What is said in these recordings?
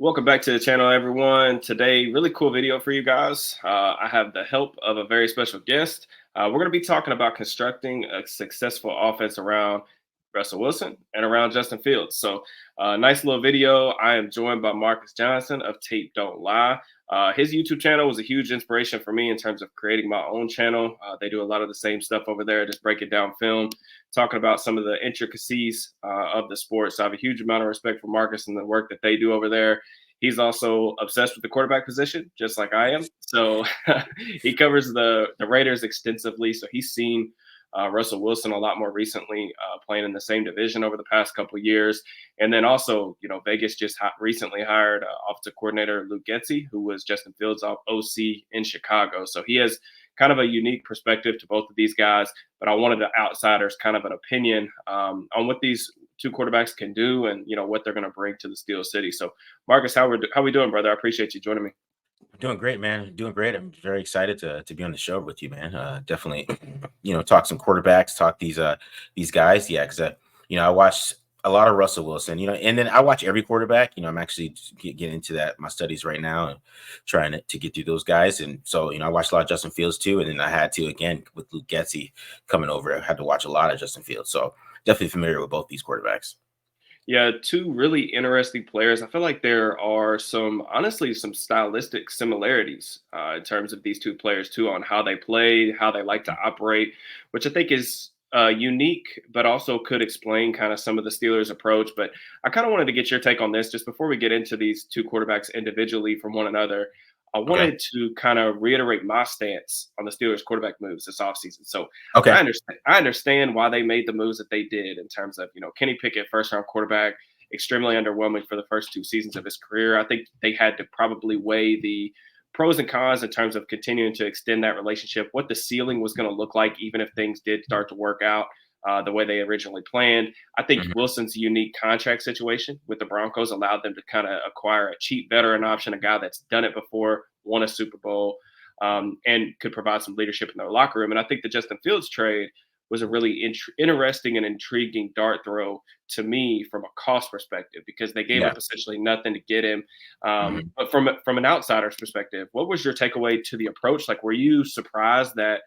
Welcome back to the channel, everyone. Today, really cool video for you guys. I have the help of a very special guest. We're going to be talking about constructing a successful offense around Russell Wilson and around Justin Fields. So, nice little video. I am joined by Marcus Johnson of Tape Don't Lie. His YouTube channel was a huge inspiration for me in terms of creating my own channel. They do a lot of the same stuff over there, just breaking down film, talking about some of the intricacies of the sport. So I have a huge amount of respect for Marcus and the work that they do over there. He's also obsessed with the quarterback position, just like I am. So he covers the Raiders extensively. So he's seen Russell Wilson a lot more recently, playing in the same division over the past couple of years. And then also, Vegas just recently hired offensive coordinator Luke Getsy, who was Justin Fields' OC in Chicago. So he has kind of a unique perspective to both of these guys. But I wanted the outsiders kind of an opinion on what these two quarterbacks can do and, what they're going to bring to the Steel City. So, Marcus, how we doing, brother? I appreciate you joining me. Doing great, man. Doing great. I'm very excited to be on the show with you, man. Definitely, talk some quarterbacks, talk these guys. Yeah, because I watched a lot of Russell Wilson, and then I watch every quarterback. I'm actually getting into that my studies right now and trying to get through those guys. And so, I watched a lot of Justin Fields too, and then I had to again with Luke Getsy coming over. I had to watch a lot of Justin Fields, so definitely familiar with both these quarterbacks. Yeah, two really interesting players. I feel like there are honestly, some stylistic similarities in terms of these two players too, on how they play, how they like to operate, which I think is unique, but also could explain kind of some of the Steelers' approach. But I kind of wanted to get your take on this just before we get into these two quarterbacks individually from one another. I Okay. wanted to kind of reiterate my stance on the Steelers' quarterback moves this offseason. So Okay. I understand why they made the moves that they did in terms of, Kenny Pickett, first round quarterback, extremely underwhelming for the first two seasons of his career. I think they had to probably weigh the pros and cons in terms of continuing to extend that relationship, what the ceiling was going to look like, even if things did start to work out the way they originally planned. I think Mhm. Wilson's unique contract situation with the Broncos allowed them to kind of acquire a cheap veteran option, a guy that's done it before, won a Super Bowl, and could provide some leadership in their locker room. And I think the Justin Fields trade was a really interesting and intriguing dart throw to me from a cost perspective, because they gave Yeah. up essentially nothing to get him. Mhm. But from an outsider's perspective, what was your takeaway to the approach? Like, were you surprised that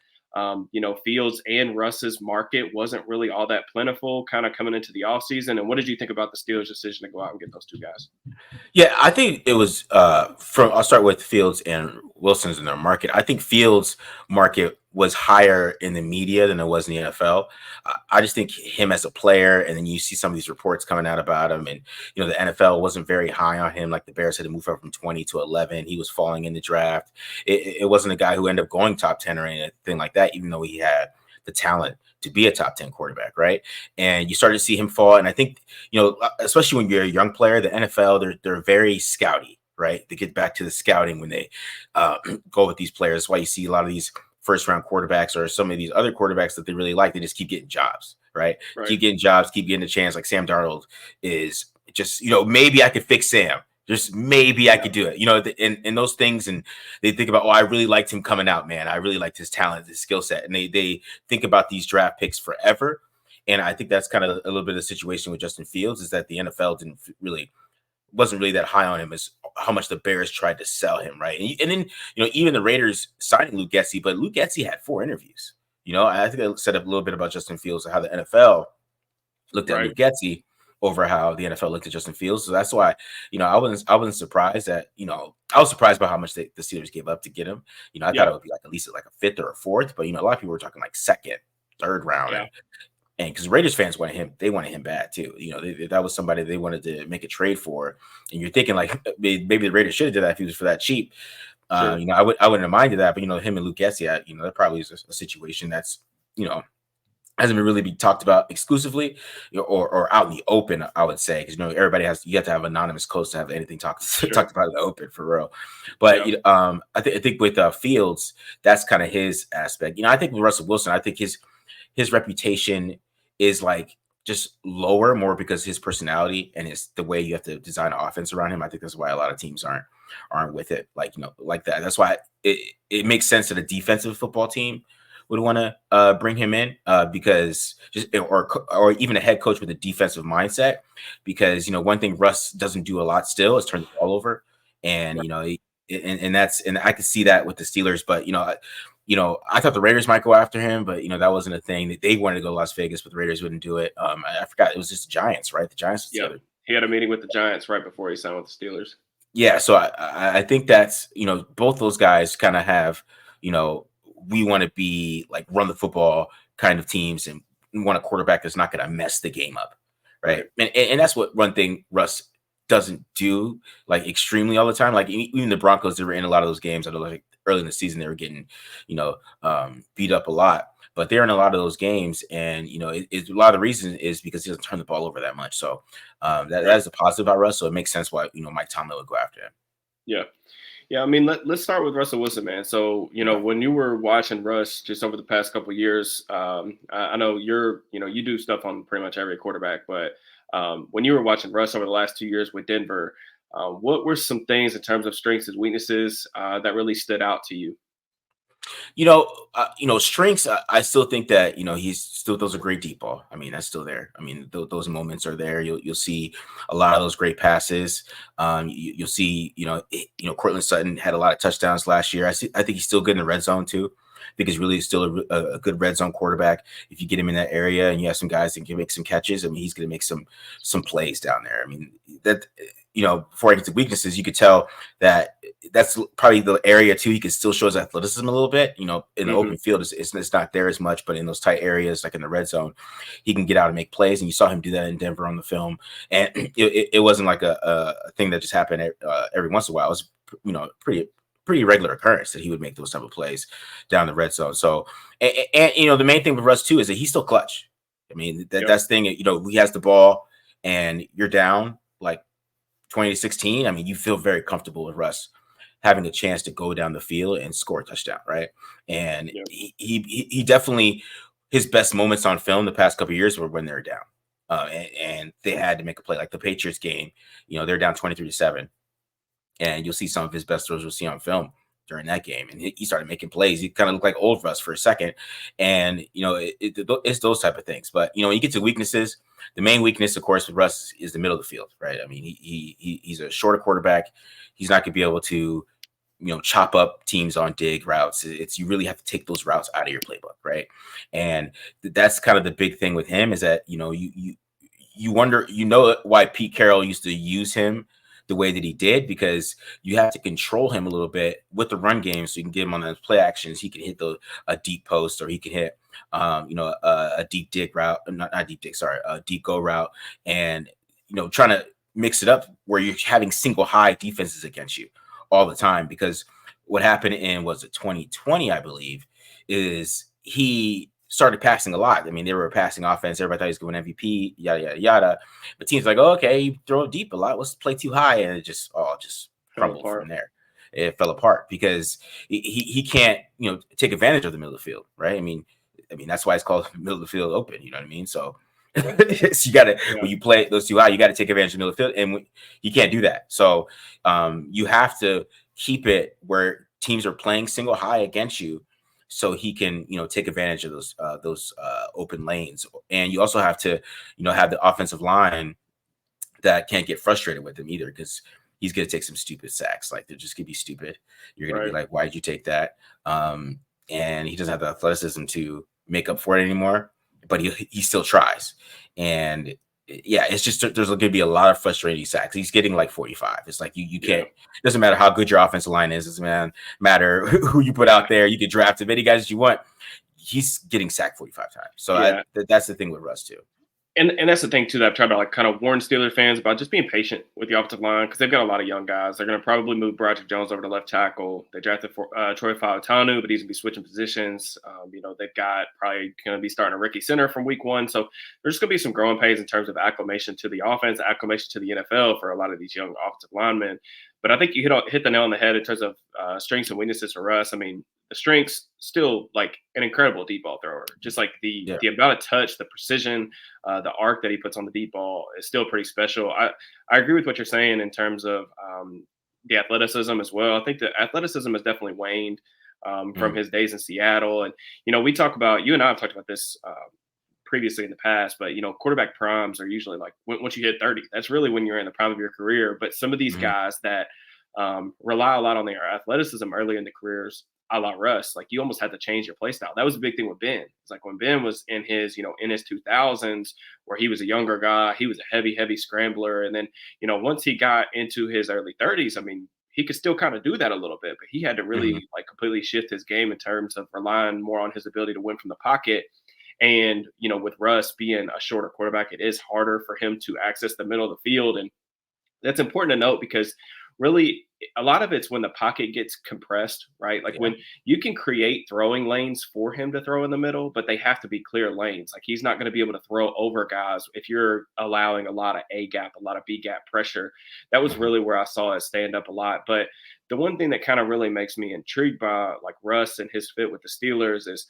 Fields and Russ's market wasn't really all that plentiful kind of coming into the offseason? And what did you think about the Steelers' decision to go out and get those two guys? Yeah, I think it was I'll start with Fields and Wilson's in their market. I think Fields' market was higher in the media than it was in the NFL. I just think him as a player, and then you see some of these reports coming out about him, and the NFL wasn't very high on him. Like the Bears had to move up from 20 to 11. He was falling in the draft. It wasn't a guy who ended up going top 10 or anything like that, even though he had the talent to be a top 10 quarterback, right? And you started to see him fall. And I think, especially when you're a young player, the NFL, they're very scouty, right? They get back to the scouting when they go with these players. That's why you see a lot of these first round quarterbacks or some of these other quarterbacks that they really like. They just keep getting jobs, right? Keep getting jobs, keep getting a chance. Like Sam Darnold is just, maybe I could fix Sam. Just maybe I could do it, and those things. And they think about, I really liked him coming out, man. I really liked his talent, his skill set. And they think about these draft picks forever. And I think that's kind of a little bit of the situation with Justin Fields, is that the NFL wasn't really that high on him as how much the Bears tried to sell him, right? And then, even the Raiders signing Luke Getsy, but Luke Getsy had 4 interviews. I think I said a little bit about Justin Fields and how the NFL looked at Luke Getsy over how the NFL looked at Justin Fields. So that's why, I wasn't surprised that, I was surprised by how much the Steelers gave up to get him. I thought it would be like at least like a 5th or a 4th, but a lot of people were talking like 2nd, 3rd round. Yeah. And because Raiders fans wanted him, they wanted him bad too. That was somebody they wanted to make a trade for. And you're thinking like maybe the Raiders should have did that if he was for that cheap. Sure. I wouldn't have minded that, but him and Luke Getsy, that probably is a situation that's hasn't been really be talked about exclusively, or out in the open, I would say, because everybody you have to have anonymous quotes to have anything talked about in the open for real. But I think with Fields, that's kind of his aspect. I think with Russell Wilson, I think his reputation is like just lower, more because his personality and the way you have to design an offense around him. I think that's why a lot of teams aren't with it, like that. That's why it makes sense that a defensive football team would want to bring him in because just or even a head coach with a defensive mindset, because one thing Russ doesn't do a lot still is turn the ball over, and and I could see that with the Steelers, but I thought the Raiders might go after him, but that wasn't a thing. That they wanted to go to Las Vegas, but the Raiders wouldn't do it. I forgot, it was just the Giants, right? The Giants was the Yeah. other. He had a meeting with the Giants right before he signed with the Steelers. Yeah, so I think that's both those guys kind of have we want to be like run the football kind of teams, and we want a quarterback that's not going to mess the game up, right? And that's what one thing Russ doesn't do like extremely all the time. Like even the Broncos, they were in a lot of those games. I know, like early in the season, they were getting beat up a lot, but they're in a lot of those games, and a lot of the reason is because he doesn't turn the ball over that much. So that is a positive about Russ. So it makes sense why Mike Tomlin would go after him. Yeah. Yeah, I mean, let's start with Russell Wilson, man. So, when you were watching Russ just over the past couple of years, I know you do stuff on pretty much every quarterback, but when you were watching Russ over the last 2 years with Denver, what were some things in terms of strengths and weaknesses that really stood out to you? Strengths. I still think that he's still throws a great deep ball. I mean, that's still there. I mean, those moments are there. You'll see a lot of those great passes. You'll see Cortland Sutton had a lot of touchdowns last year. I think he's still good in the red zone too. I think he's really still a good red zone quarterback. If you get him in that area and you have some guys that can make some catches, I mean, he's going to make some plays down there. I mean, that before I get to weaknesses, you could tell that that's probably the area too. He can still show his athleticism a little bit. In the open field, it's not there as much, but in those tight areas, like in the red zone, he can get out and make plays. And you saw him do that in Denver on the film. And it wasn't like a thing that just happened every once in a while. It was pretty regular occurrence that he would make those type of plays down the red zone. So, and the main thing with Russ too is that he's still clutch. I mean, that's the thing. He has the ball and you're down like 2016. I mean, you feel very comfortable with Russ having a chance to go down the field and score a touchdown, right? And he definitely, his best moments on film the past couple of years were when they're down, and they had to make a play, like the Patriots game. They're down 23-7, and you'll see some of his best throws you'll see on film during that game, and he started making plays. He kind of looked like old Russ for a second, and it's those type of things. But when you get to weaknesses, the main weakness, of course, with Russ is the middle of the field, right? I mean, he's a shorter quarterback. He's not going to be able to chop up teams on dig routes. You really have to take those routes out of your playbook, right? And that's kind of the big thing with him, is that you wonder why Pete Carroll used to use him the way that he did, because you have to control him a little bit with the run game, so you can get him on those play actions. He can hit a deep post, or he can hit a deep dig route, not deep dig, sorry, a deep go route, and trying to mix it up where you're having single high defenses against you all the time. Because what happened in 2020, I believe, is he started passing a lot. I mean, they were a passing offense. Everybody thought he was going MVP, yada, yada, yada. But teams like, oh, okay, you throw it deep a lot. Let's play too high. And it just crumbled from there. It fell apart because he can't, take advantage of the middle of the field, right? I mean, that's why it's called middle of the field open. You know what I mean? So you got to, when you play those too high, you got to take advantage of the middle of the field. And you can't do that. So you have to keep it where teams are playing single high against you, so he can, take advantage of those open lanes. And you also have to, have the offensive line that can't get frustrated with him either, because he's going to take some stupid sacks. Like, they're just going to be stupid. You're going to be like, why did you take that? And he doesn't have the athleticism to make up for it anymore, but he still tries. And yeah, it's just, there's going to be a lot of frustrating sacks. He's getting like 45. It's like you can't. It doesn't matter how good your offensive line is. It doesn't matter who you put out there. You can draft as many guys as you want. He's getting sacked 45 times. So that's the thing with Russ too. And that's the thing too that I've tried to kind of warn Steelers fans about, just being patient with the offensive line, because they've got a lot of young guys. They're going to probably move Broderick Jones over to left tackle. They drafted for Troy Fautanu, but he's going to be switching positions. They've got probably going to be starting a Ricky Center from week 1. So there's going to be some growing pains in terms of acclimation to the offense, acclimation to the NFL for a lot of these young offensive linemen. But I think you hit the nail on the head in terms of strengths and weaknesses for us. I mean, the strengths, still like an incredible deep ball thrower. Just like the amount of touch, the precision, the arc that he puts on the deep ball is still pretty special. I agree with what you're saying in terms of the athleticism as well. I think the athleticism has definitely waned. from his days in Seattle. And, we talk about, you and I have talked about this previously in the past, but, quarterback primes are usually like once you hit 30, that's really when you're in the prime of your career. But some of these Mm-hmm. guys that rely a lot on their athleticism early in the careers, a la Russ, like you almost had to change your play style. That was a big thing with Ben. It's like when Ben was in his, in his 2000s, where he was a younger guy, he was a heavy scrambler. And then, once he got into his early 30s, I mean, he could still kind of do that a little bit, but he had to Mm-hmm. really like completely shift his game in terms of relying more on his ability to win from the pocket. And, with Russ being a shorter quarterback, it is harder for him to access the middle of the field. And that's important to note because really a lot of it's when the pocket gets compressed, right? Like Yeah. when you can create throwing lanes for him to throw in the middle, but they have to be clear lanes. Like he's not going to be able to throw over guys if you're allowing a lot of A gap, a lot of B gap pressure. That was Mm-hmm. really where I saw it stand up a lot. But the one thing that kind of really makes me intrigued by like Russ and his fit with the Steelers is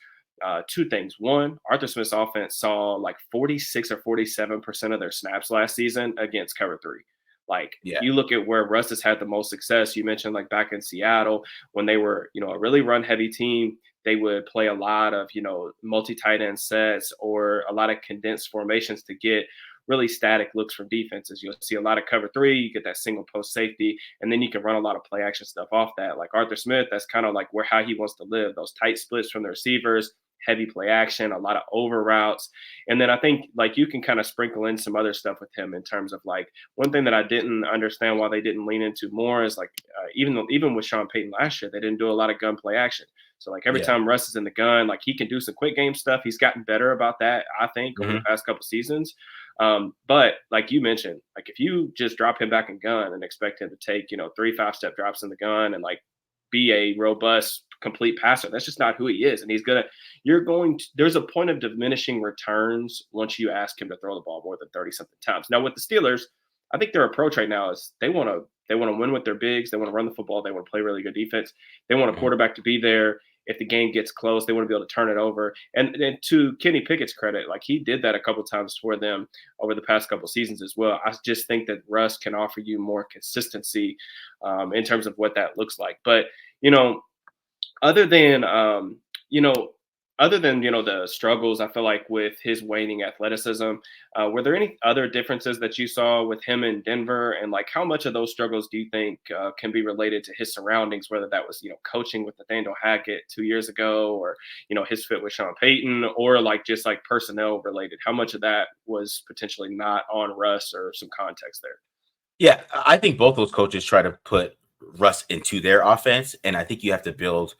two things. One, Arthur Smith's offense saw like 46 or 47% of their snaps last season against cover three. Like Yeah. you look at where Russ has had the most success. You mentioned like back in Seattle when they were, a really run heavy team, they would play a lot of, multi tight end sets or a lot of condensed formations to get really static looks from defenses. You'll see a lot of cover three, you get that single post safety, and then you can run a lot of play action stuff off that. Like Arthur Smith, that's kind of like how he wants to live. Those tight splits from the receivers, heavy play action, a lot of over routes. And then I think like you can kind of sprinkle in some other stuff with him in terms of like one thing that I didn't understand why they didn't lean into more is like even with Sean Payton last year, they didn't do a lot of gun play action. So like every Yeah. time Russ is in the gun, like he can do some quick game stuff. He's gotten better about that, I think, over the Mm-hmm. past couple seasons. But like you mentioned, like if you just drop him back in gun and expect him to take, 3 5-step drops in the gun and like be a robust, complete passer, that's just not who he is. And there's a point of diminishing returns once you ask him to throw the ball more than 30 something times. Now with the Steelers, I think their approach right now is they want to win with their bigs. They want to run the football. They want to play really good defense. They want a Mm-hmm. quarterback to be there. If the game gets close, they want to be able to turn it over. And to Kenny Pickett's credit, like he did that a couple times for them over the past couple seasons as well. I just think that Russ can offer you more consistency in terms of what that looks like. But you know, other than you know the struggles, I feel like with his waning athleticism, were there any other differences that you saw with him in Denver, and like how much of those struggles do you think can be related to his surroundings, whether that was coaching with Nathaniel Hackett 2 years ago, or his fit with Sean Payton, or like just like personnel related? How much of that was potentially not on Russ, or some context there? Yeah. I think both those coaches try to put Russ into their offense, and I think you have to build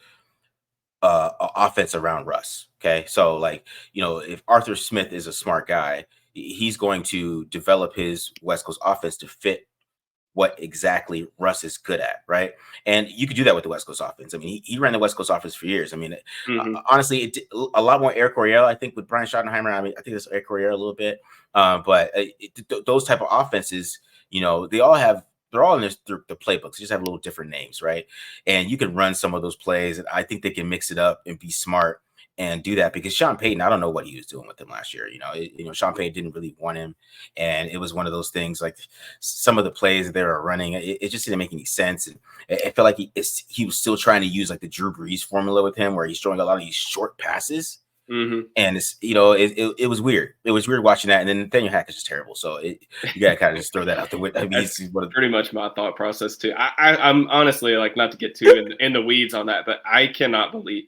offense around Russ. Okay. So like, if Arthur Smith is a smart guy, he's going to develop his West Coast offense to fit what exactly Russ is good at, right? And you could do that with the West Coast offense. I mean, he ran the West Coast offense for years. I mean, Hmm. honestly, a lot more Eric Coryell, I think, with Brian Schottenheimer. I mean, I think it's Eric Coryell a little bit, but those type of offenses, they're all in the playbooks. They just have little different names, right? And you can run some of those plays, and I think they can mix it up and be smart and do that, because Sean Payton, I don't know what he was doing with him last year. Sean Payton didn't really want him, and it was one of those things like some of the plays that they were running, it just didn't make any sense. And I felt like he was still trying to use like the Drew Brees formula with him, where he's throwing a lot of these short passes. Hmm. And it was weird. It was weird watching that. And then Nathaniel Hackett is just terrible. So you gotta kind of just throw that out the window. I mean, That's pretty much my thought process too. I'm honestly, like, not to get too in the weeds on that, but I cannot believe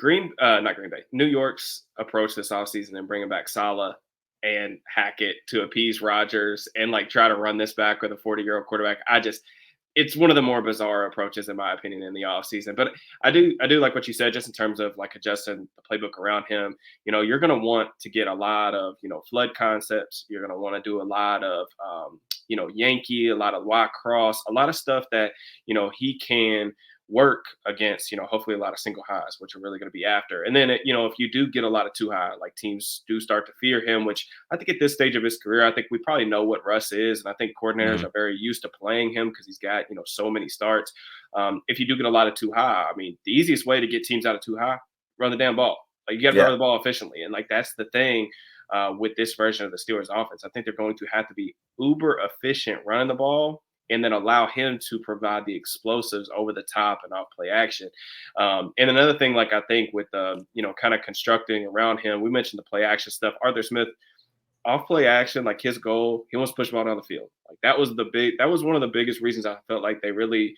not Green Bay, New York's approach this offseason and bringing back Saleh and Hackett to appease Rodgers and like try to run this back with a 40-year-old quarterback. It's one of the more bizarre approaches, in my opinion, in the offseason. But I do like what you said, just in terms of like adjusting the playbook around him. You're going to want to get a lot of, flood concepts. You're going to want to do a lot of, Yankee, a lot of wide cross, a lot of stuff that, he can work against, hopefully a lot of single highs, which are really going to be after. And then, if you do get a lot of too high, like teams do start to fear him, which I think at this stage of his career, I think we probably know what Russ is. And I think coordinators Mhm. are very used to playing him because he's got, so many starts. If you do get a lot of too high, I mean, the easiest way to get teams out of too high, run the damn ball. Like you have to Yeah. run the ball efficiently. And like, that's the thing with this version of the Steelers offense. I think they're going to have to be uber efficient running the ball and then allow him to provide the explosives over the top and off play action. And another thing, like I think with kind of constructing around him, we mentioned the play action stuff. Arthur Smith off play action, like his goal, he wants to push the ball down the field. Like that was one of the biggest reasons I felt like they really,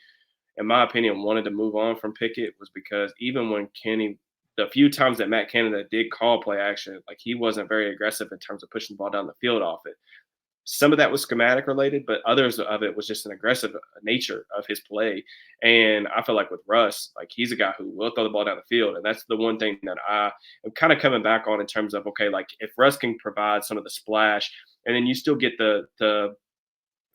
in my opinion, wanted to move on from Pickett, was because even when Kenny, the few times that Matt Canada did call play action, like he wasn't very aggressive in terms of pushing the ball down the field off it. Some of that was schematic related, but others of it was just an aggressive nature of his play. And I feel like with Russ, like he's a guy who will throw the ball down the field. And that's the one thing that I am kind of coming back on in terms of, okay, like if Russ can provide some of the splash, and then you still get the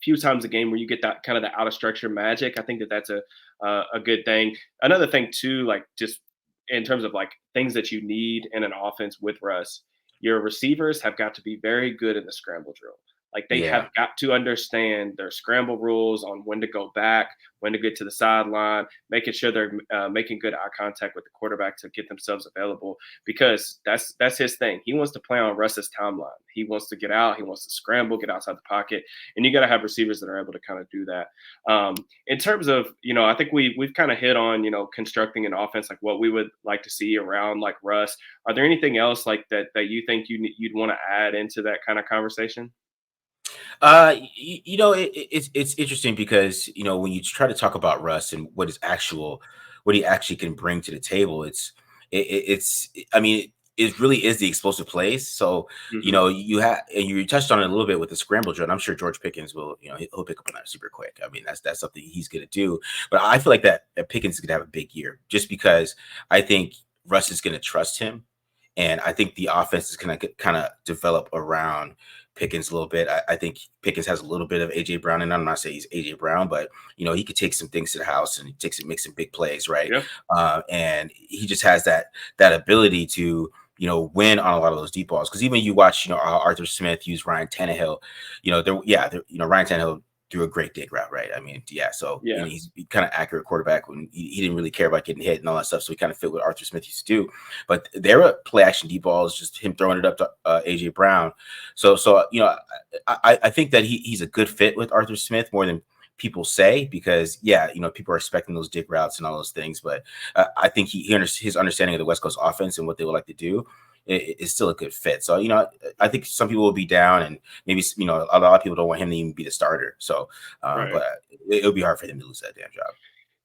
few times a game where you get that kind of the out of structure magic, I think that that's a good thing. Another thing too, like just in terms of like things that you need in an offense with Russ, your receivers have got to be very good in the scramble drill. Like they Yeah. have got to understand their scramble rules on when to go back, when to get to the sideline, making sure they're making good eye contact with the quarterback to get themselves available, because that's his thing. He wants to play on Russ's timeline. He wants to get out. He wants to scramble, get outside the pocket, and you got to have receivers that are able to kind of do that. In terms of, I think we've kind of hit on, constructing an offense, like what we would like to see around like Russ. Are there anything else like that you think you'd want to add into that kind of conversation? It's interesting because when you try to talk about Russ and what he actually can bring to the table, it's I mean it really is the explosive plays. So Hmm. you have, and you touched on it a little bit with the scramble drill. And I'm sure George Pickens will he'll pick up on that super quick. I mean that's something he's going to do. But I feel like that Pickens is going to have a big year just because I think Russ is going to trust him. And I think the offense is going to kind of develop around Pickens a little bit. I think Pickens has a little bit of AJ Brown, and I'm not saying he's AJ Brown, but he could take some things to the house and make some big plays, right? Yeah. And he just has that ability to win on a lot of those deep balls. Because even you watch how Arthur Smith used Ryan Tannehill, Ryan Tannehill threw a great dig route, right? I mean, yeah. So Yeah. he's kind of accurate quarterback when he didn't really care about getting hit and all that stuff. So he kind of fit what Arthur Smith used to do. But their play action deep balls, just him throwing it up to AJ Brown. So I think that he's a good fit with Arthur Smith more than people say, because people are expecting those dig routes and all those things. But I think his understanding of the West Coast offense and what they would like to do is still a good fit. So I think some people will be down, and maybe a lot of people don't want him to even be the starter. So, Right. but it'll be hard for him to lose that damn job.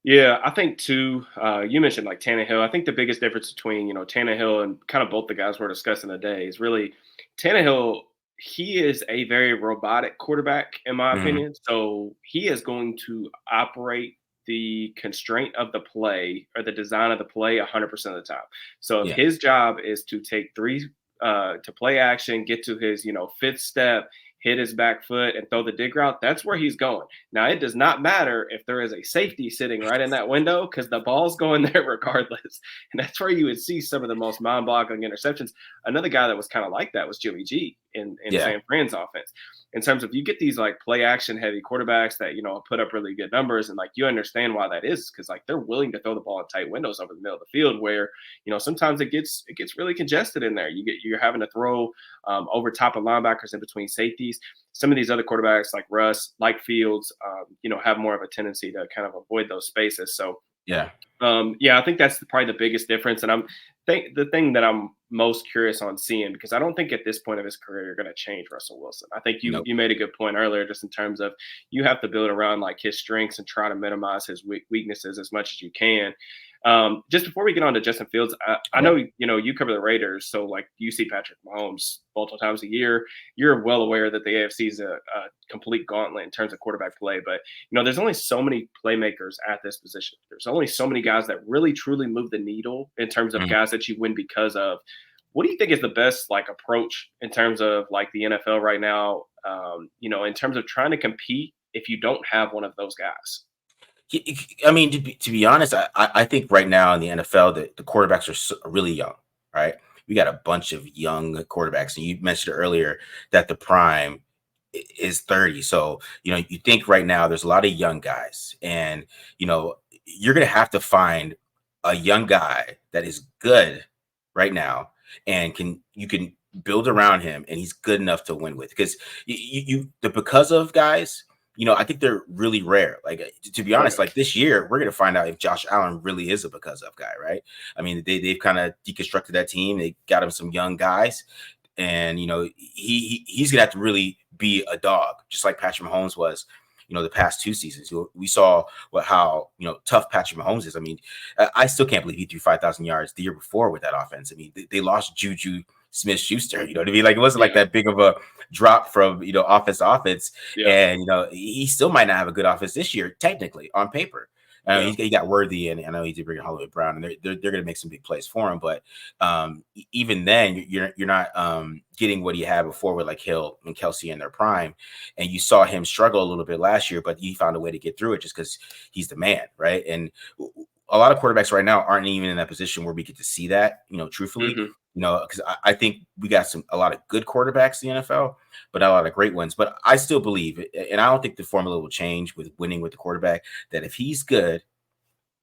Yeah, I think too. You mentioned like Tannehill. I think the biggest difference between Tannehill and kind of both the guys we're discussing today is really Tannehill. He is a very robotic quarterback, in my Hmm. opinion. So he is going to operate the constraint of the play or the design of the play 100% of the time. So if Yeah, his job is to take three to play action, get to his fifth step, hit his back foot, and throw the dig route, that's where he's going. Now, it does not matter if there is a safety sitting right in that window, because the ball's going there regardless. And that's where you would see some of the most mind boggling interceptions. Another guy that was kind of like that was Jimmy G in yeah, San Fran's offense. In terms of, you get these like play action heavy quarterbacks that put up really good numbers, and like you understand why that is, because like they're willing to throw the ball in tight windows over the middle of the field where sometimes it gets really congested in there. You're having to throw over top of linebackers in between safeties. Some of these other quarterbacks like Russ, like Fields, have more of a tendency to kind of avoid those spaces. So yeah. yeah, I think that's probably the biggest difference. And the thing that I'm most curious on seeing, because I don't think at this point of his career you're going to change Russell Wilson. I think you Nope. you made a good point earlier, just in terms of you have to build around like his strengths and try to minimize his weaknesses as much as you can. Just before we get on to Justin Fields, I Okay. know you cover the Raiders, so like you see Patrick Mahomes multiple times a year. You're well aware that the AFC is a complete gauntlet in terms of quarterback play, but there's only so many playmakers at this position. There's only so many guys that really truly move the needle in terms of Mhm. guys that you win because of. What do you think is the best like approach in terms of like the NFL right now? In terms of trying to compete if you don't have one of those guys. I mean, to be honest, I think right now in the NFL, the quarterbacks are really young, right? We got a bunch of young quarterbacks, and you mentioned earlier that the prime is 30. So, you think right now there's a lot of young guys, and, you're going to have to find a young guy that is good right now and you can build around him, and he's good enough to win with, because the because of guys. I think they're really rare. Like, to be honest, Okay. like this year, we're going to find out if Josh Allen really is a because of guy, right? I mean, they've kind of deconstructed that team. They got him some young guys, and he's going to have to really be a dog, just like Patrick Mahomes was. The past 2 seasons, we saw how tough Patrick Mahomes is. I mean, I still can't believe he threw 5,000 yards the year before with that offense. I mean, they lost Juju Smith-Schuster. You know what I mean? Like, it wasn't like Yeah. that big of a drop from offense to offense. Yeah. And he still might not have a good offense this year, technically on paper. Yeah. He got Worthy, and I know he did bring in Hollywood Brown, and they're going to make some big plays for him. But even then, you're not getting what he had before with like Hill and Kelsey in their prime. And you saw him struggle a little bit last year, but he found a way to get through it just because he's the man, right? And a lot of quarterbacks right now aren't even in that position where we get to see that, truthfully. Mm-hmm. Because I think we got a lot of good quarterbacks in the NFL, but not a lot of great ones. But I still believe, and I don't think the formula will change with winning with the quarterback, that if he's good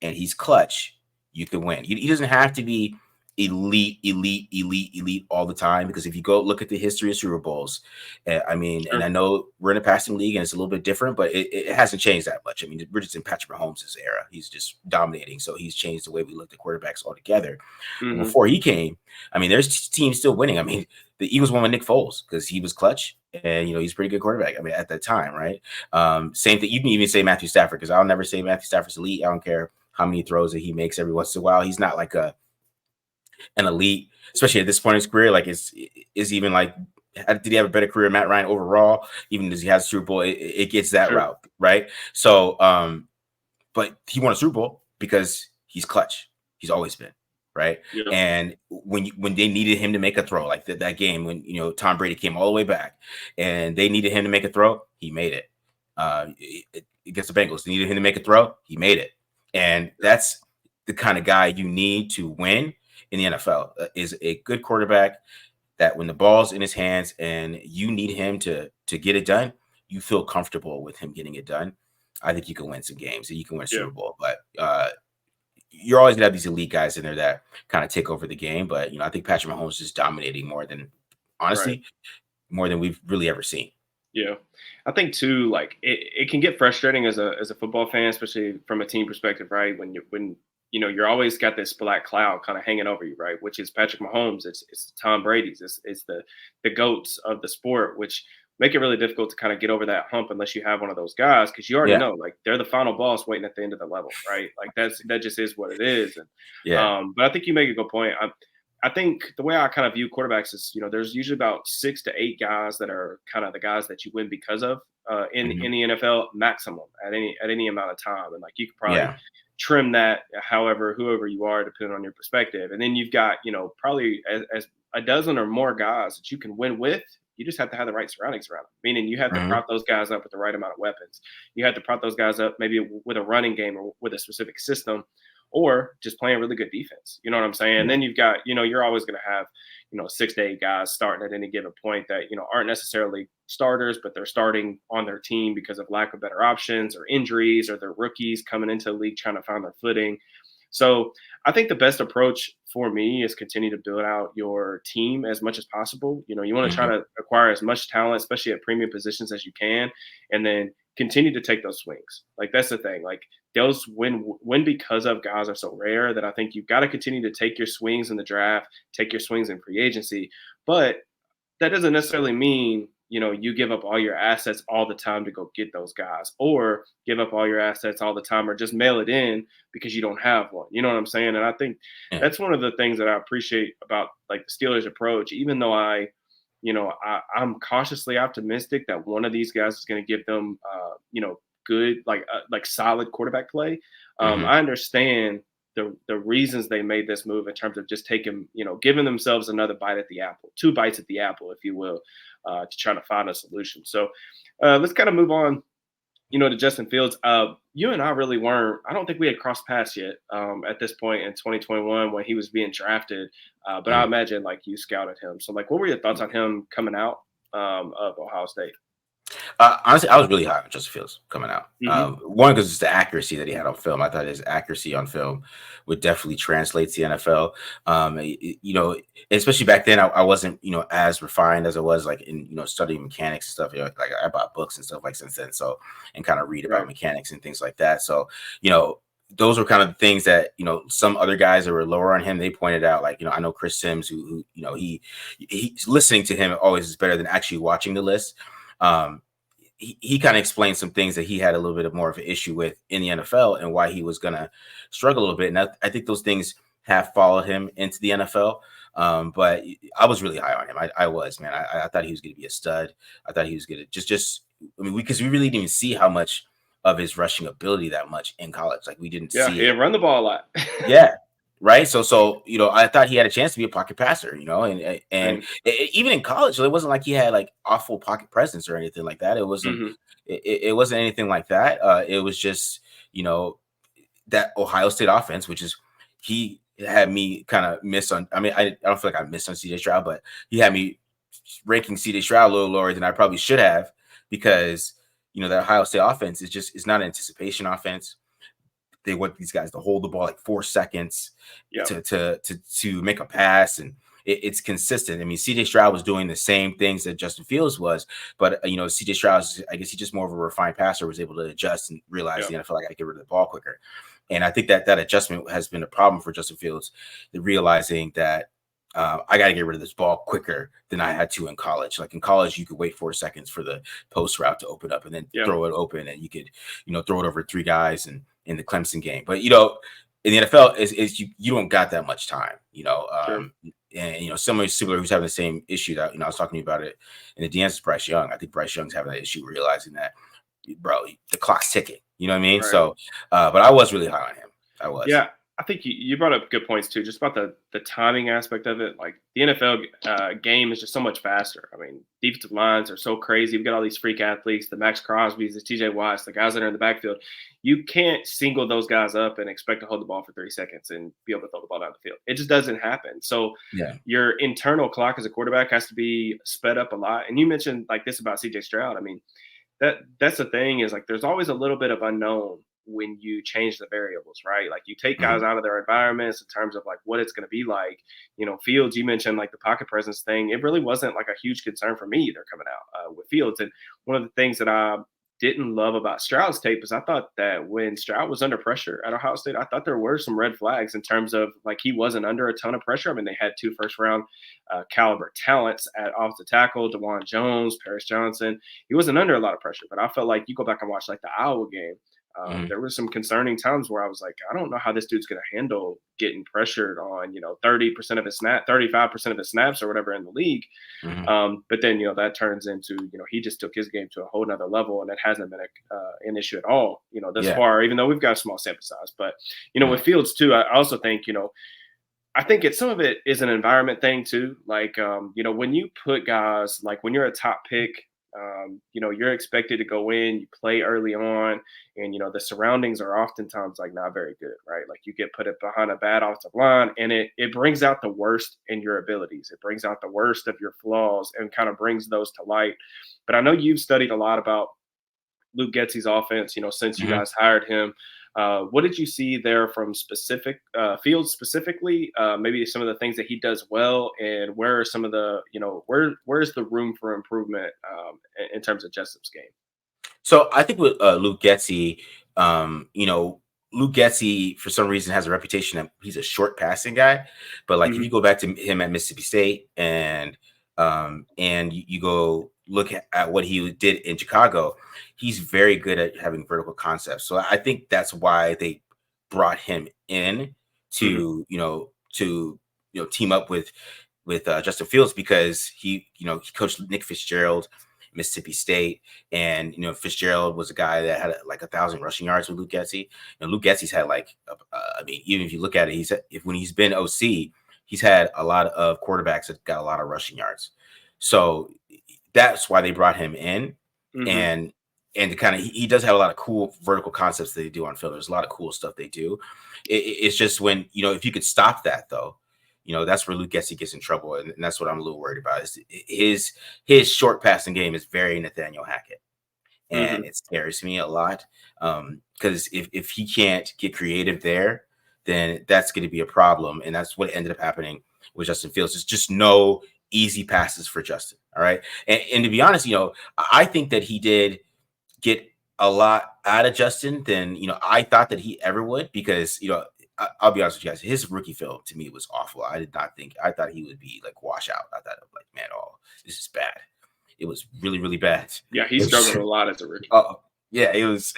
and he's clutch, you can win. He doesn't have to be elite all the time, because if you go look at the history of Super Bowls, I mean, and Sure. I know we're in a passing league and it's a little bit different, but it hasn't changed that much. I mean, we're just in Patrick Mahomes' era. He's just dominating. So he's changed the way we look at quarterbacks altogether. But Mm-hmm. before he came, I mean, there's teams still winning. I mean, the Eagles won with Nick Foles because he was clutch, and he's a pretty good quarterback. I mean, at that time, right? Same thing. You can even say Matthew Stafford, because I'll never say Matthew Stafford's elite. I don't care how many throws that he makes every once in a while. He's not like an elite, especially at this point in his career. Like, is even like, did he have a better career than Matt Ryan overall? Even as he has a Super Bowl, it gets that Sure. route, right? So, but he won a Super Bowl because he's clutch. He's always been, right? Yeah. And when they needed him to make a throw, like that game when Tom Brady came all the way back, and they needed him to make a throw, he made it. Against the Bengals, they needed him to make a throw, he made it. And that's the kind of guy you need to win in the NFL, is a good quarterback that when the ball's in his hands and you need him to get it done, you feel comfortable with him getting it done. I think you can win some games and you can win a Yeah. Super Bowl. But you're always gonna have these elite guys in there that kind of take over the game. But I think Patrick Mahomes is dominating more than, Right. honestly, more than we've really ever seen. Yeah. I think too, like it can get frustrating as a football fan, especially from a team perspective, right? When you're always got this black cloud kind of hanging over you, right? Which is Patrick Mahomes, it's Tom Brady's, it's the goats of the sport, which make it really difficult to kind of get over that hump unless you have one of those guys, because you already Yeah, know, like, they're the final boss waiting at the end of the level, right? Like that just is what it is. And yeah, but I think you make a good point. I think the way I kind of view quarterbacks is, there's usually about 6 to 8 guys that are kind of the guys that you win because of hmm in the NFL maximum at any amount of time, and like you could probably yeah, trim that whoever you are, depending on your perspective, and then you've got probably as a dozen or more guys that you can win with. You just have to have the right surroundings around them, meaning you have to hmm prop those guys up with the right amount of weapons. You have to prop those guys up maybe with a running game or with a specific system, or just playing really good defense. You know what I'm saying? And yeah, then you've got, you're always going to have, 6 to 8 guys starting at any given point that, aren't necessarily starters, but they're starting on their team because of lack of better options or injuries, or they're rookies coming into the league trying to find their footing. So I think the best approach for me is continue to build out your team as much as possible. You want to try hmm to acquire as much talent, especially at premium positions, as you can, and then continue to take those swings. Like, that's the thing. Like, those win because of guys are so rare that I think you've got to continue to take your swings in the draft, take your swings in free agency. But that doesn't necessarily mean, you give up all your assets all the time to go get those guys, or give up all your assets all the time, or just mail it in because you don't have one. You know what I'm saying? And I think yeah, that's one of the things that I appreciate about, like, the Steelers approach, even though I'm cautiously optimistic that one of these guys is going to give them, good, like solid quarterback play. hmm I understand the reasons they made this move in terms of just taking, giving themselves another bite at the apple, 2 bites at the apple, if you will, to try to find a solution. So let's kind of move on, to Justin Fields. You and I really weren't. I don't think we had crossed paths yet at this point in 2021 when he was being drafted. But I hmm imagine, like, you scouted him. So, like, what were your thoughts on him coming out of Ohio State? Honestly, I was really high on Justin Fields coming out. Hmm. One, because it's the accuracy that he had on film. I thought his accuracy on film would definitely translate to the NFL. Especially back then, I wasn't, as refined as I was like in, studying mechanics and stuff. Like I bought books and stuff like since then. So, and kind of read about Right. mechanics and things like that. So, those were kind of the things that, some other guys that were lower on him, they pointed out, like, I know Chris Sims, who he's listening to him always is better than actually watching the list. Um, he kind of explained some things that he had a little bit of more of an issue with in the NFL and why he was going to struggle a little bit. And I think those things have followed him into the NFL. But I was really high on him. I was, man. I thought he was going to be a stud. I thought he was going to because we really didn't even see how much of his rushing ability that much in college. Like we didn't Yeah, see he it. run the ball a lot. Yeah. Right. So, I thought he had a chance to be a pocket passer, and Same. even in college, it wasn't like he had like awful pocket presence or anything like that. It wasn't, Hmm. it wasn't anything like that. It was just, that Ohio State offense, which is, he had me kind of miss on, I don't feel like I missed on CJ Stroud, but he had me ranking CJ Stroud a little lower than I probably should have because, that Ohio State offense it's not an anticipation offense. They want these guys to hold the ball like 4 seconds Yeah. to make a pass, and it's consistent. I mean, CJ Stroud was doing the same things that Justin Fields was, but CJ Stroud, I guess he's just more of a refined passer, was able to adjust and realize Yeah. the NFL, I got to get rid of the ball quicker. And I think that adjustment has been a problem for Justin Fields, realizing that I got to get rid of this ball quicker than I had to in college. Like in college, you could wait 4 seconds for the post route to open up and then throw it open, and you could, throw it over 3 guys and in the Clemson game. But, in the NFL is you don't got that much time, Sure. and, somebody similar who's having the same issue that, I was talking to you about it in the DNs is Bryce Young. I think Bryce Young's having that issue, realizing that, bro, the clock's ticking, you know what I mean? Right. So, but I was really high on him. I was. Yeah, I think you brought up good points too, just about the timing aspect of it. Like the NFL game is just so much faster. I mean, defensive lines are so crazy. We've got all these freak athletes, the Max Crosby's, the TJ Watts, the guys that are in the backfield. You can't single those guys up and expect to hold the ball for 30 seconds and be able to throw the ball down the field. It just doesn't happen. So Yeah. your internal clock as a quarterback has to be sped up a lot. And you mentioned like this about CJ Stroud. I mean, that's the thing is like there's always a little bit of unknown when you change the variables, right? Like you take guys out of their environments in terms of like what it's going to be like. Fields, you mentioned like the pocket presence thing. It really wasn't like a huge concern for me either coming out with Fields. And one of the things that I didn't love about Stroud's tape is I thought that when Stroud was under pressure at Ohio State, I thought there were some red flags in terms of like he wasn't under a ton of pressure. I mean, they had 2 first-round caliber talents at offensive tackle, DeJuan Jones, Paris Johnson. He wasn't under a lot of pressure, but I felt like you go back and watch like the Iowa game. There were some concerning times where I was like, I don't know how this dude's going to handle getting pressured on, 30% of his 35% of his snaps or whatever in the league. But then, that turns into, he just took his game to a whole nother level, and it hasn't been an issue at all, thus far, even though we've got a small sample size. But, with Fields too, I also think, I think some of it is an environment thing too. Like, when you put guys, like when you're a top pick, you're expected to go in, you play early on, and the surroundings are oftentimes like not very good, right? Like you get put it behind a bad offensive line, and it brings out the worst in your abilities. It brings out the worst of your flaws and kind of brings those to light. But I know you've studied a lot about Luke Getsy's offense, since you guys hired him. What did you see there from specific Fields specifically? Maybe some of the things that he does well, and where are some of the, where's the room for improvement in terms of Jessup's game? So I think with Luke Getsy, Luke Getsy for some reason has a reputation that he's a short passing guy, but like if you go back to him at Mississippi State and you go look at what he did in Chicago, he's very good at having vertical concepts. So I think that's why they brought him in to team up with Justin Fields, because he coached Nick Fitzgerald, Mississippi State, and Fitzgerald was a guy that had like 1,000 rushing yards with Luke Getsy. Luke Getsy's had like even if you look at it, when he's been OC, he's had a lot of quarterbacks that got a lot of rushing yards. So that's why they brought him in. And to kind of, he does have a lot of cool vertical concepts that they do on field. There's a lot of cool stuff they do. It's just when, if you could stop that though, That's where Luke Getsy gets in trouble, and that's what I'm a little worried about. Is his short passing game is very Nathaniel Hackett, and Hmm. it scares me a lot. Because if he can't get creative there, then that's going to be a problem, and that's what ended up happening with Justin Fields. It's just no easy passes for Justin. All right, and to be honest, I think that he did get a lot out of Justin than I thought that he ever would, because I'll be honest with you guys, his rookie film to me was awful. I thought he would be like wash out. I thought, like, man, this is bad. It was really, really bad. Yeah, he It struggled was, a lot as a rookie. yeah, it was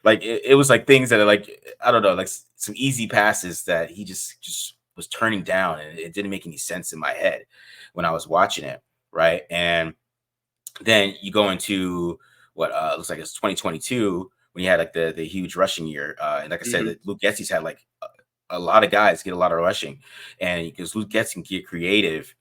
like it was like things that are like, I don't know, like some easy passes that he just was turning down, and it didn't make any sense in my head when I was watching it, right? And then you go into what looks like it's 2022, when you had like the huge rushing year, and like I said, Hmm. that Luke Getsy's had like a lot of guys get a lot of rushing, and because Luke Getsy can get creative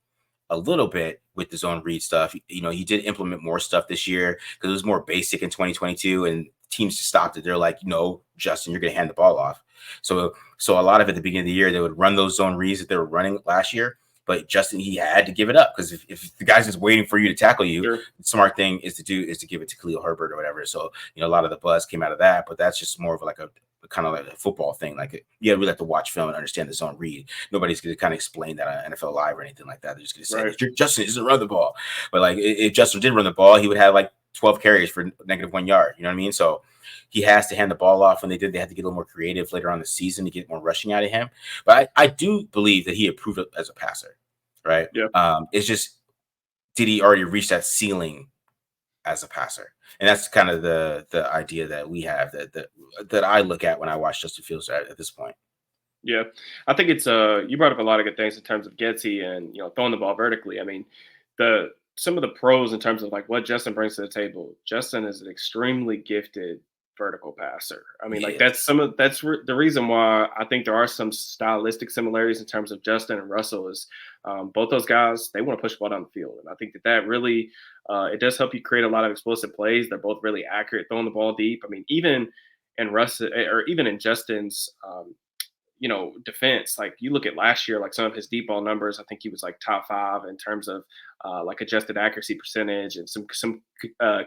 a little bit with the zone read stuff. He did implement more stuff this year because it was more basic in 2022, and teams just stopped it. They're like, no, Justin, you're going to hand the ball off. So a lot of it at the beginning of the year, they would run those zone reads that they were running last year. But Justin, he had to give it up, because if the guy's just waiting for you to tackle you, Sure. the smart thing is to give it to Khalil Herbert or whatever. So a lot of the buzz came out of that, but that's just more of like a kind of like a football thing. Like, yeah, we have to watch film and understand the zone read. Nobody's going to kind of explain that on NFL Live or anything like that. They're just going to say, Right. Justin doesn't run the ball. But like, if Justin did run the ball, he would have like 12 carries for -1 yard. You know what I mean? So he has to hand the ball off. When they had to get a little more creative later on in the season to get more rushing out of him. But I do believe that he improved as a passer, right? Yeah. It's just, did he already reach that ceiling as a passer? And that's kind of the idea that we have, that I look at when I watch Justin Fields at this point. Yeah, I think it's you brought up a lot of good things in terms of Getsy and throwing the ball vertically. I mean, the some of the pros in terms of like what Justin brings to the table. Justin is an extremely gifted vertical passer. I mean, like Yes. the reason why I think there are some stylistic similarities in terms of Justin and Russell is both those guys, they want to push the ball down the field, and I think that really it does help you create a lot of explosive plays. They're both really accurate throwing the ball deep. I mean, even in Russ or even in Justin's defense. Like you look at last year, like some of his deep ball numbers, I think he was like top 5 in terms of like adjusted accuracy percentage and some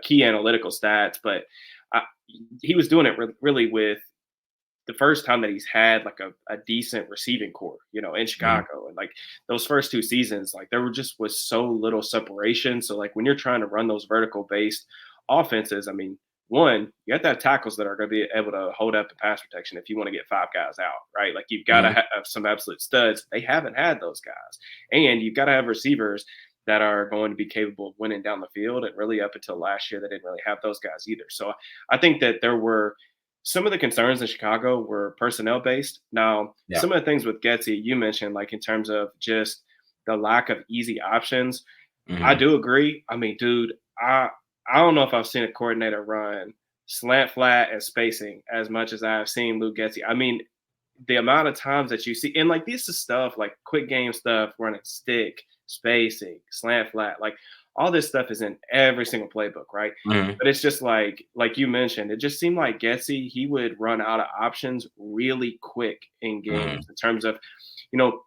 key analytical stats. But I, he was doing it really with the first time that he's had like a decent receiving core, in Mhm. Chicago. And like those first 2 seasons, like there was so little separation. So like when you're trying to run those vertical based offenses, I mean, one, you have to have tackles that are going to be able to hold up the pass protection if you want to get 5 guys out, right? Like you've got to Mhm. have some absolute studs. They haven't had those guys. And you've got to have receivers that are going to be capable of winning down the field. And really up until last year, they didn't really have those guys either. So I think that there were some of the concerns in Chicago were personnel based. Now, Yeah. some of the things with Getsy, you mentioned, like in terms of just the lack of easy options, I Mhm. do agree. I mean, dude, I don't know if I've seen a coordinator run slant flat and spacing as much as I've seen Luke Getsy. I mean, the amount of times that you see, and like this is stuff like quick game stuff, running stick, spacing, slant flat, like all this stuff is in every single playbook, right? Mhm. But it's just like you mentioned, it just seemed like Getsy, he would run out of options really quick in Mhm. games in terms of, you know,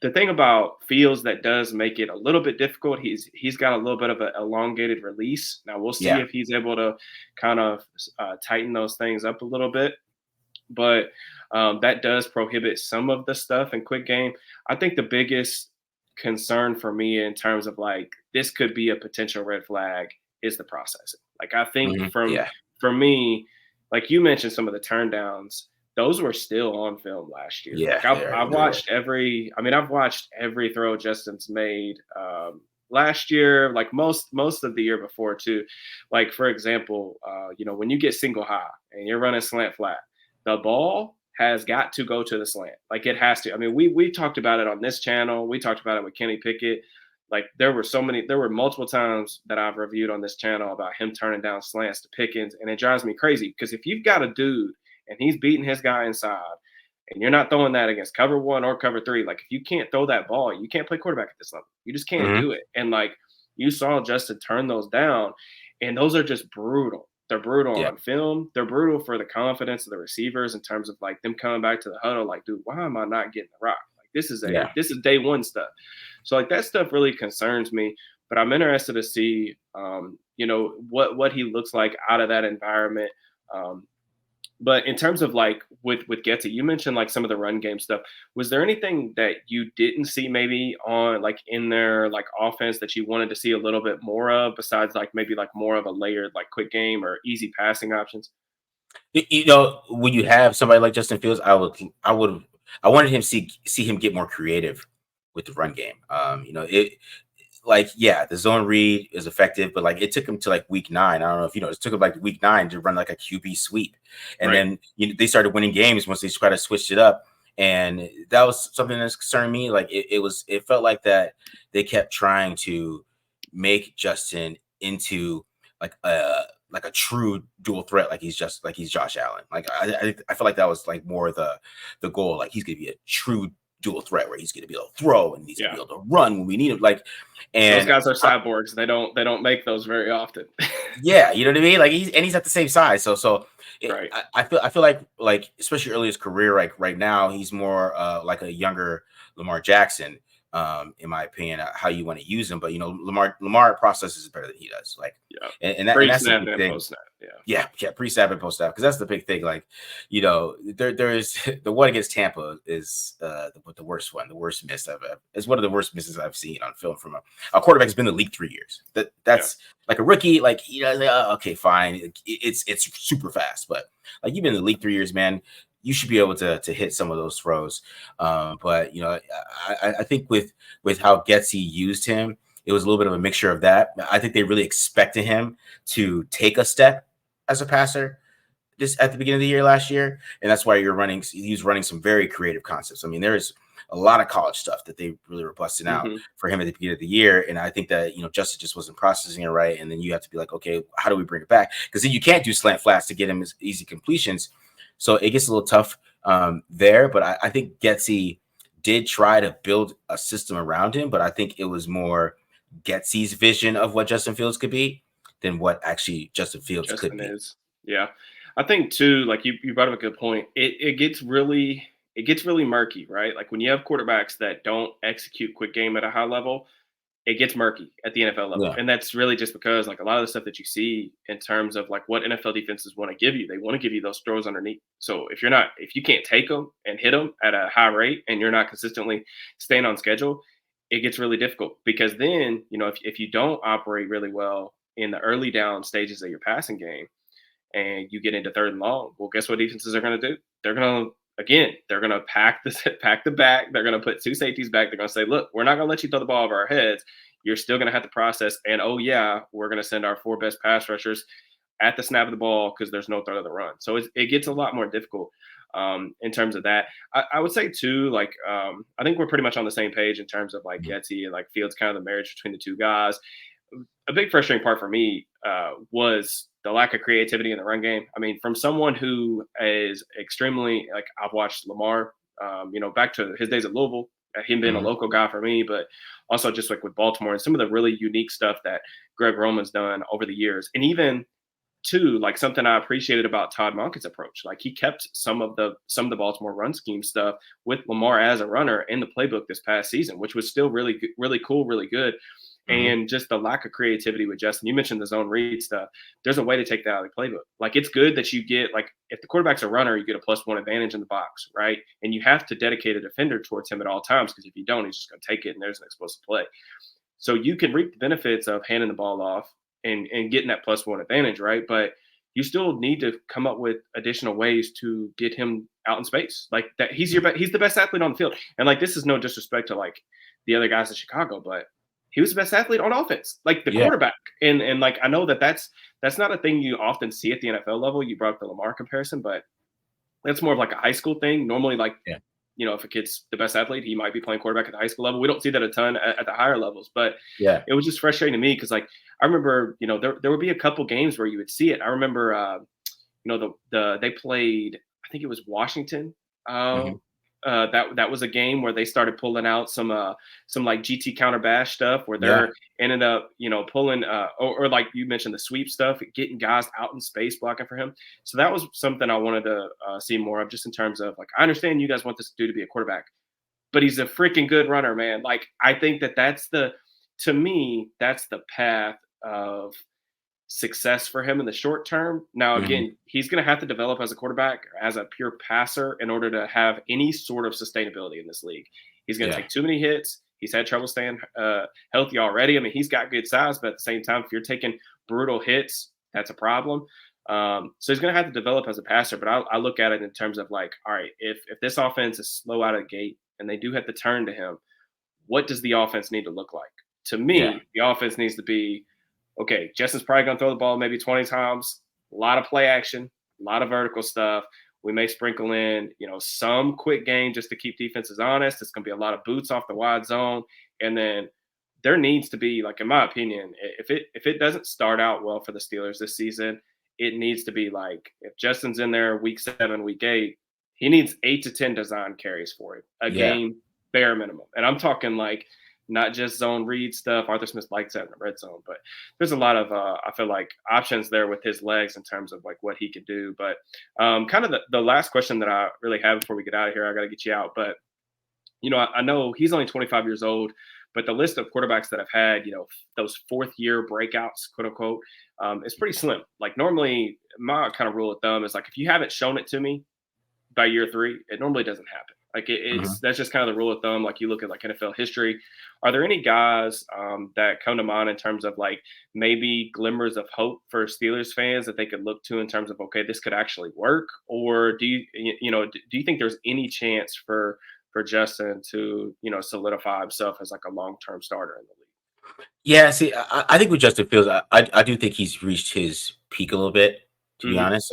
the thing about Fields that does make it a little bit difficult, he's got a little bit of an elongated release. Now we'll see Yeah. if he's able to kind of tighten those things up a little bit, but that does prohibit some of the stuff in quick game. I think the biggest concern for me in terms of like this could be a potential red flag is the processing. Like I think Mhm. Yeah. for me, like you mentioned, some of the turn downs, those were still on film last year. Yeah. Like They are. I've They were. watched I've watched every throw Justin's made last year, like most of the year before too. Like for example, when you get single high and you're running slant flat, the ball has got to go to the slant. Like it has to. I mean, we talked about it on this channel. We talked about it with Kenny Pickett. Like there were multiple times that I've reviewed on this channel about him turning down slants to Pickens, and it drives me crazy because if you've got a dude and he's beating his guy inside, and you're not throwing that against cover 1 or cover 3, like if you can't throw that ball, you can't play quarterback at this level. You just can't Mhm. do it. And like you saw Justin turn those down, and those are just brutal. They're brutal Yeah. on film. They're brutal for the confidence of the receivers in terms of like them coming back to the huddle, like, dude, why am I not getting the rock? Yeah. this is day one stuff. So like that stuff really concerns me. But I'm interested to see, what he looks like out of that environment. Um, but in terms of like with Getty, you mentioned like some of the run game stuff. Was there anything that you didn't see maybe on like in their like offense that you wanted to see a little bit more of besides like maybe like more of a layered like quick game or easy passing options? When you have somebody like Justin Fields, I wanted him see him get more creative with the run game. It like yeah, the zone read is effective, but like it took him to like week 9. I don't know if you know, it took him like week 9 to run like a QB sweep, and Right. then they started winning games once they tried to switch it up, and that was something that's concerned me. Like it felt like that they kept trying to make Justin into like a true dual threat, like he's Josh Allen. Like I feel like that was like more the goal. Like he's gonna be a true dual threat where he's gonna be able to throw and he's gonna Yeah. be able to run when we need him. Like, Those and guys are cyborgs. They don't make those very often. yeah, you know what I mean. Like he's at the same size, so Right. I feel like especially early in his career, like right now, he's more like a younger Lamar Jackson. In my opinion, how you want to use him, but Lamar processes better than he does. Like, Yeah. and that's the Pre-snap big and thing. post-snap. Yeah. Yeah, pre-snap and post-snap, because that's the big thing. Like, there is the one against Tampa is the worst one, the worst miss it's one of the worst misses I've seen on film from a quarterback who's been in the league 3 years. That's like a rookie, like okay, fine, it's super fast, but like you've been in the league 3 years, man. You should be able to hit some of those throws. But I think with how Getsy used him, it was a little bit of a mixture of that. I think they really expected him to take a step as a passer just at the beginning of the year last year, and that's why he was running some very creative concepts. I mean, there's a lot of college stuff that they really were busting out Mm-hmm. for him at the beginning of the year, and I think that Justin just wasn't processing it right, and then you have to be like, okay, how do we bring it back? Because then you can't do slant flats to get him as easy completions, so it gets a little tough there. But I think Getsy did try to build a system around him, but I think it was more Getsy's vision of what Justin Fields could be than what actually Justin Fields could Justin be. is. Yeah. I think too, like you brought up a good point. It gets really murky, right? Like when you have quarterbacks that don't execute quick game at a high level, it gets murky at the NFL level. Yeah. And that's really just because like a lot of the stuff that you see in terms of like what NFL defenses want to give you, they want to give you those throws underneath. So if you can't take them and hit them at a high rate and you're not consistently staying on schedule, it gets really difficult because then, if you don't operate really well in the early down stages of your passing game and you get into third and long, well, guess what defenses are going to do? They're going to pack the back. They're going to put two safeties back. They're going to say, look, we're not going to let you throw the ball over our heads. You're still going to have to process. And oh yeah, we're going to send our 4 best pass rushers at the snap of the ball because there's no threat of the run. So it gets a lot more difficult in terms of that. I would say too, like I think we're pretty much on the same page in terms of like Getty and like Fields, kind of the marriage between the two guys. A big frustrating part for me was the lack of creativity in the run game. I mean, from someone who is extremely like I've watched Lamar, back to his days at Louisville, him being a local guy for me, but also just like with Baltimore and some of the really unique stuff that Greg Roman's done over the years, and even too, like something I appreciated about Todd Monken's approach. Like he kept some of the Baltimore run scheme stuff with Lamar as a runner in the playbook this past season, which was still really, really cool, really good. And just the lack of creativity with Justin. You mentioned the zone read stuff. There's a way to take that out of the playbook. Like it's good that you get like if the quarterback's a runner, you get a +1 advantage in the box, right? And you have to dedicate a defender towards him at all times because if you don't, he's just going to take it and there's an explosive play. So you can reap the benefits of handing the ball off and getting that +1 advantage, right? But you still need to come up with additional ways to get him out in space. Like that, he's the best athlete on the field. And like this is no disrespect to like the other guys in Chicago, but he was the best athlete on offense, like the quarterback. And like I know that's not a thing you often see at the NFL level. You brought up the Lamar comparison, but that's more of like a high school thing. Normally, like if a kid's the best athlete, he might be playing quarterback at the high school level. We don't see that a ton at the higher levels, but it was just frustrating to me because like I remember, there would be a couple games where you would see it. I remember, they played, I think it was Washington. That was a game where they started pulling out some like GT counter bash stuff where they're ended up pulling or like you mentioned the sweep stuff, getting guys out in space blocking for him. So that was something I wanted to see more of, just in terms of like I understand you guys want this dude to be a quarterback, but he's a freaking good runner, man. Like, I think to me, that's the path of success for him in the short term. Now, Hmm. again, he's going to have to develop as a quarterback, as a pure passer, in order to have any sort of sustainability in this league. He's going to Yeah. take too many hits. He's had trouble staying healthy already. I mean, he's got good size, but at the same time, if you're taking brutal hits, that's a problem. So he's going to have to develop as a passer. But I look at it in terms of like, all right, if this offense is slow out of the gate and they do have to turn to him, what does the offense need to look like? To Yeah. me, the offense needs to be, okay, Justin's probably going to throw the ball maybe 20 times, a lot of play action, a lot of vertical stuff. We may sprinkle in, some quick game just to keep defenses honest. It's going to be a lot of boots off the wide zone. And then there needs to be, like, in my opinion, if it doesn't start out well for the Steelers this season, it needs to be like, if Justin's in there week 7, week 8, he needs 8 to 10 design carries for it a Yeah. game, bare minimum. And I'm talking like not just zone read stuff. Arthur Smith likes that in the red zone, but there's a lot of I feel like options there with his legs in terms of like what he could do. But kind of the last question that I really have before we get out of here, I got to get you out. But I know he's only 25 years old, but the list of quarterbacks that have had, those fourth year breakouts, quote unquote, is pretty slim. Like, normally, my kind of rule of thumb is like, if you haven't shown it to me by year 3, it normally doesn't happen. Like, Hmm. that's just kind of the rule of thumb. Like, you look at like NFL history. Are there any guys that come to mind in terms of like maybe glimmers of hope for Steelers fans that they could look to in terms of, okay, this could actually work? Or do you think there's any chance for Justin to solidify himself as like a long term starter in the league? Yeah, see, I think with Justin Fields, I do think he's reached his peak a little bit, to be Hmm. honest.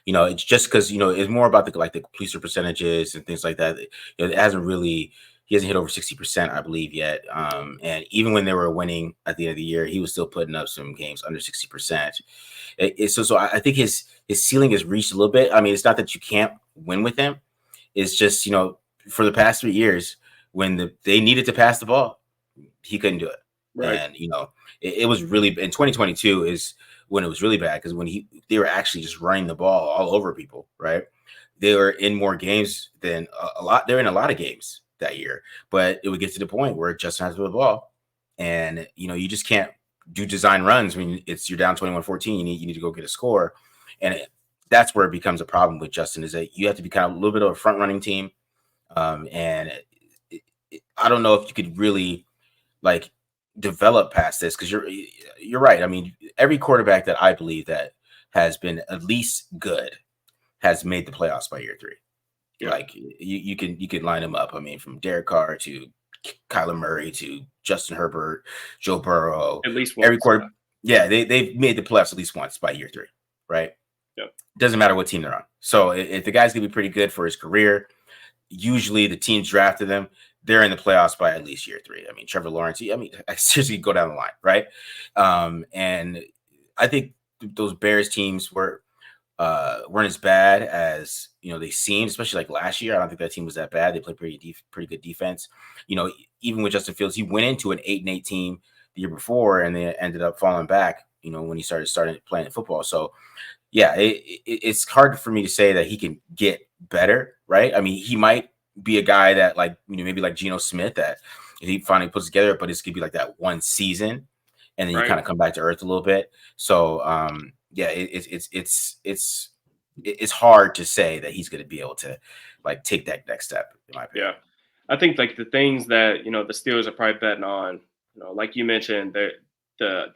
It's just because it's more about the completion percentages and things like that. It hasn't really he hasn't hit over 60%, I believe, yet. And even when they were winning at the end of the year, he was still putting up some games under 60%. So I think his ceiling is reached a little bit. I mean, it's not that you can't win with him. It's just for the past 3 years when they needed to pass the ball, he couldn't do it. Right. And it was really in 2022 is when it was really bad because when they were actually just running the ball all over people, right? They were in more games than a lot. They're in a lot of games that year, but it would get to the point where Justin has the ball, and you just can't do design runs when you're down 21-14. You need to go get a score, and that's where it becomes a problem with Justin is that you have to be kind of a little bit of a front running team, and I don't know if you could really like develop past this because you're right. I mean, every quarterback that I believe that has been at least good has made the playoffs by year 3. Yeah. Like you can line them up. I mean, from Derek Carr to Kyler Murray to Justin Herbert, Joe Burrow, At least every once. quarter. Yeah, they've made the playoffs at least once by year 3, right? Yeah. Doesn't matter what team they're on. So if the guy's gonna be pretty good for his career, usually the teams drafted them. They're in the playoffs by at least year 3. I mean, Trevor Lawrence. I mean, I seriously go down the line, right? And I think those Bears teams weren't as bad as they seemed, especially like last year. I don't think that team was that bad. They played pretty good defense. Even with Justin Fields, he went into an 8-8 team the year before, and they ended up falling back. When he started playing football. So yeah, it's hard for me to say that he can get better, right? I mean, he might be a guy that like maybe like Geno Smith that if he finally puts together, but it's gonna be like that one season, and then you Right. kind of come back to earth a little bit. So yeah, it's hard to say that he's gonna be able to like take that next step, in my opinion. Yeah. I think like the things that, the Steelers are probably betting on, like you mentioned, the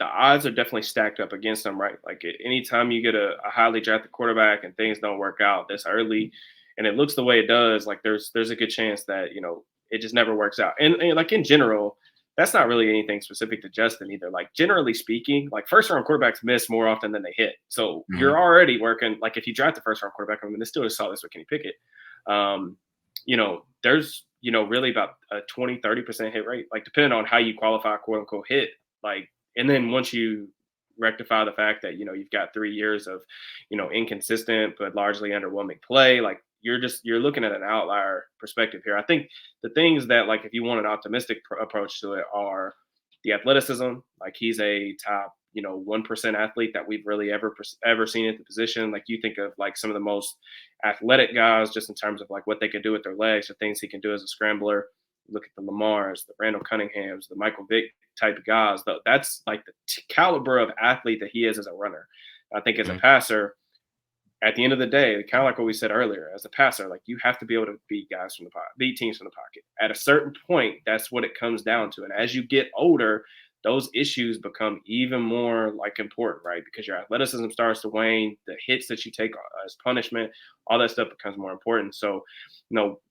odds are definitely stacked up against them, right? Like, anytime you get a highly drafted quarterback and things don't work out this early and it looks the way it does, like there's a good chance that, it just never works out. And like in general, that's not really anything specific to Justin either. Like, generally speaking, like first round quarterbacks miss more often than they hit. So Mhm. you're already working, like if you draft the first round quarterback, I mean, they still just saw this with Kenny Pickett. Um, there's, really about a 20-30% hit rate, like depending on how you qualify quote unquote hit. Like, and then once you rectify the fact that, you've got 3 years of, inconsistent but largely underwhelming play, like you're looking at an outlier perspective here. I think the things that, like, if you want an optimistic approach to it are the athleticism, like he's a top, 1% athlete that we've really ever seen at the position. Like you think of like some of the most athletic guys just in terms of like what they can do with their legs, the things he can do as a scrambler. Look at the Lamars, the Randall Cunninghams, the Michael Vick type of guys. That's like the caliber of athlete that he is as a runner. I think as a passer, at the end of the day, kind of like what we said earlier, as a passer, like you have to be able to beat guys from the pocket, beat teams from the pocket. At a certain point, that's what it comes down to. And as you get older, those issues become even more like important, right? Because your athleticism starts to wane, the hits that you take as punishment, all that stuff becomes more important. So,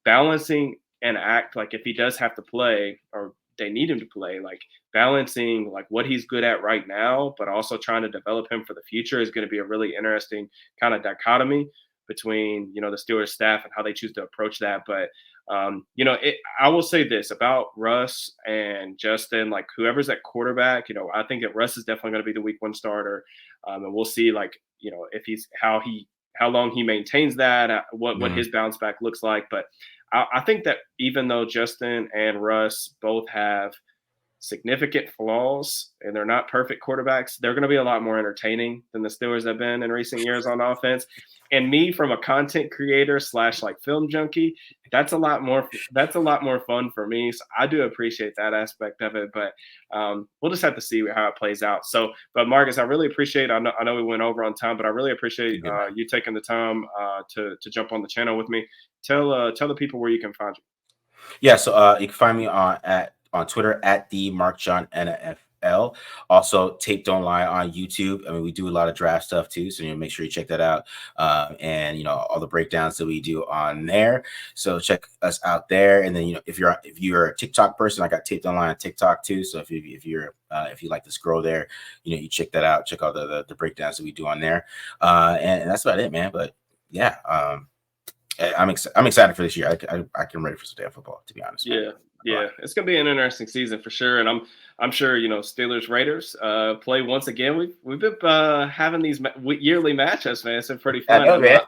balancing an act, like if he does have to play or they need him to play, like balancing like what he's good at right now, but also trying to develop him for the future is going to be a really interesting kind of dichotomy between, the Steelers staff and how they choose to approach that. But, I will say this about Russ and Justin, like whoever's at quarterback, I think that Russ is definitely going to be the week 1 starter. And we'll see like, if he's how long he maintains that, what his bounce back looks like. But I think that even though Justin and Russ both have significant flaws and they're not perfect quarterbacks, they're going to be a lot more entertaining than the Steelers have been in recent years on offense. And me, from a content creator / like film junkie, that's a lot more fun for me. So I do appreciate that aspect of it, but we'll just have to see how it plays out. So, but Marcus, I really appreciate, I know we went over on time, but I really appreciate you taking the time to jump on the channel with me. Tell the people where you can find you. Yeah, so you can find me on Twitter at the Mark John NFL. Also, Tape Don't Lie on YouTube. I mean, we do a lot of draft stuff too, so make sure you check that out. And all the breakdowns that we do on there. So check us out there. And then if you're a TikTok person, I got Tape Don't Lie on TikTok too. So if you like to scroll there, you check that out. Check out the breakdowns that we do on there. And that's about it, man. But yeah. I'm excited for this year. I can ready for some damn football, to be honest. Yeah, it's gonna be an interesting season for sure, and I'm sure Steelers Raiders play once again. We've been having these yearly matchups, man. It's been pretty fun. I know, man.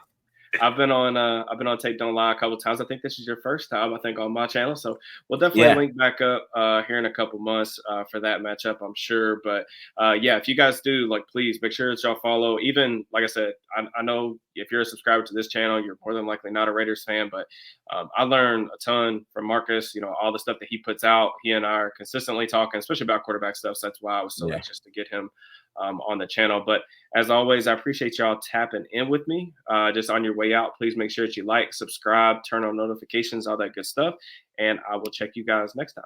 I've been on Tape Don't Lie a couple of times. I think this is your first time, I think, on my channel. So we'll definitely link back up here in a couple months for that matchup, I'm sure. But if you guys do, like, please make sure that y'all follow. Even like I said, I know if you're a subscriber to this channel, you're more than likely not a Raiders fan, but I learned a ton from Marcus. All the stuff that he puts out. He and I are consistently talking, especially about quarterback stuff. So that's why I was so anxious to get him on the channel. But as always, I appreciate y'all tapping in with me. Just on your way out, please make sure that you like, subscribe, turn on notifications, all that good stuff. And I will check you guys next time.